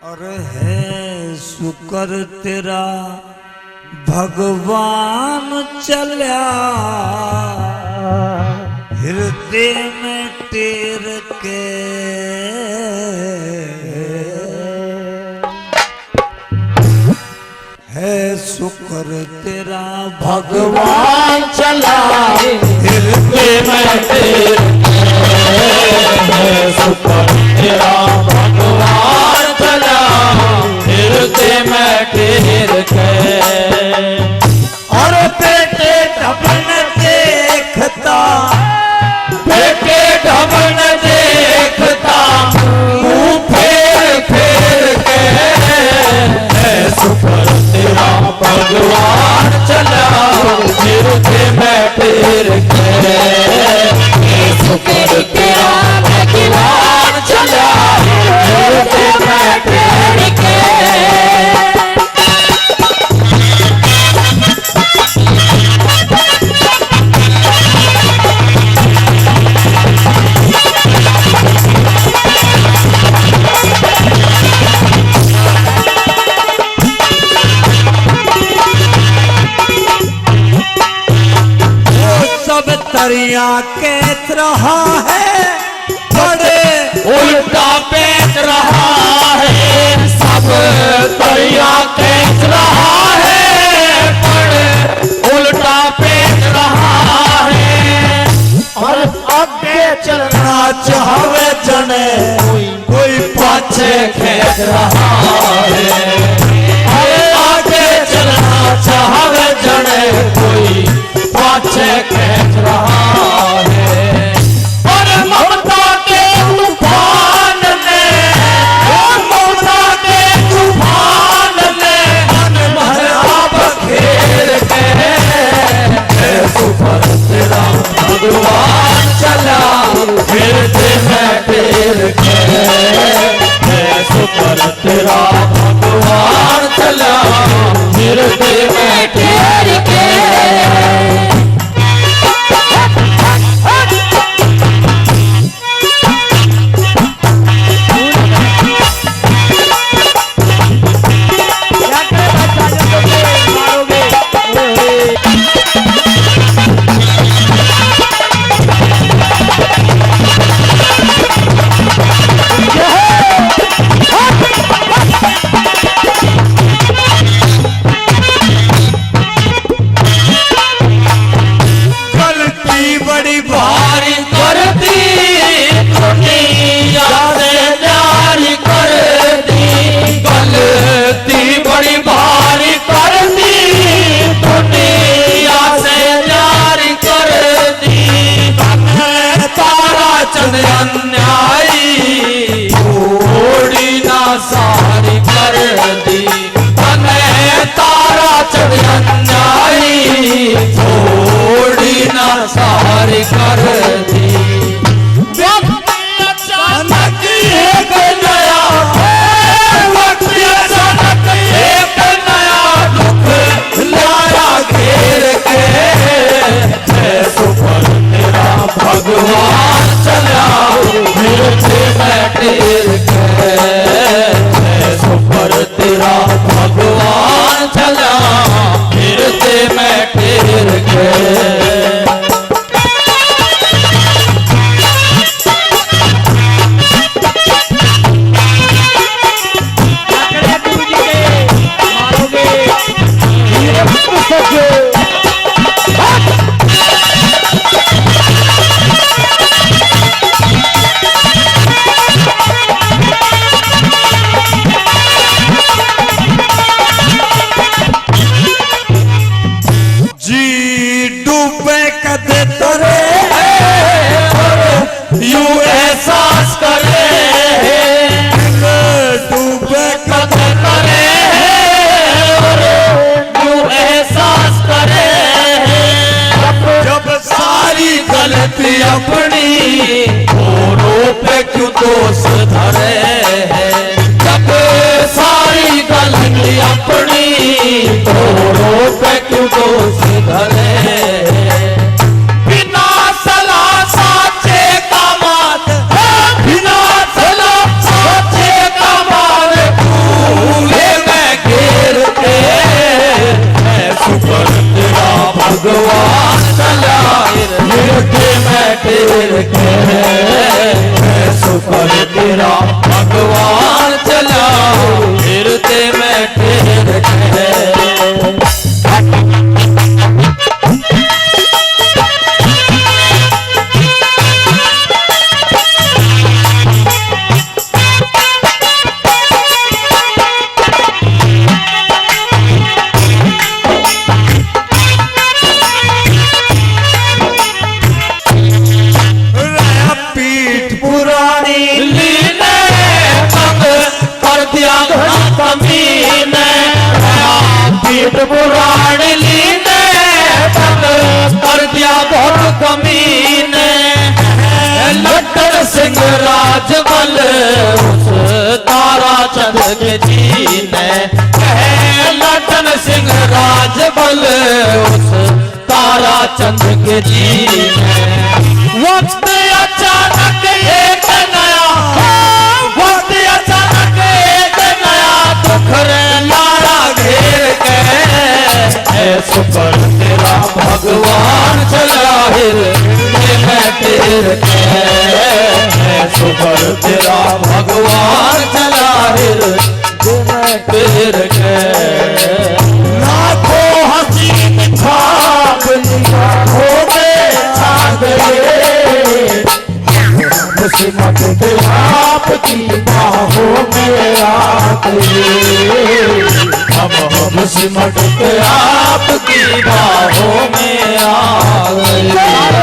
और है शुक्र तेरा भगवान चला हृदय में टेर के है शुक्र तेरा भगवान चला हृदय में टेर है शुक्र तेरा भगवान चला हृदय में टेर के और बेटे ढबन देखता बेटे ढबन देखता मुंह फेर फेर के है शुक्र तेरा भगवान चला हृदय में टेर के है शुक्र तेरा भगवान चला हृदय में टेर के दरिया कैच रहा है बड़े उल्टा बेच रहा है सब दरिया कैच रहा है बड़े उल्टा बेच रहा है और आगे चलना चाहे जने कोई पाछे खींच रहा है आगे चलना चाहे जने कोई पाछे खींच रहा है और ममता के तूफान ने ममता के तूफान ने मन भरा बखेर के है शुक्र तेरा भगवान चला हृदय में टेर के है शुक्र तेरा भगवान चला हृदय में टेर के अन्यायी थोड़ी ना सारी कर दी हमें तारा चढ़ अन्यायी थोड़ी ना सारी कर दी अचानक एक नया अचानक एक नया दुख लाया घेर के है शुक्र तेरा भगवान चला हृदय में टेर के है शुक्र तेरा भगवान चला हृदय में टेर के अपनी औरों पे क्यों दोष धरे हैं जब सारी गलती अपनी औरों पे क्यों दोष धरे बिना सलाह साचे का मात बिना सलाह साचे का मात के शुक्र तेरा भगवान चला फिरते मैं टेर के पीठ पुरानी लीने तंग कर दिया कमीने पीठ पुराण लीने तंग कर दिया बहुत कमीने लट्टन सिंह राजबल उस तारा चंद के जी ने लट्टन सिंह राजबल उस तारा चंद के जी ने वक्त अचानक एक नया वक्त अचानक एक नया दुखरे लाड़ा घेर के शुक्र तेरा भगवान चला हिर मैं टेर के शुक्र तेरा भगवान चला हिर मैं टेर के लाखों हसीन ख्वाब निगाहों में छा गए किस्मत के आपकी बाहों में आ गए हम सिमट के आपकी बाहों में आ गए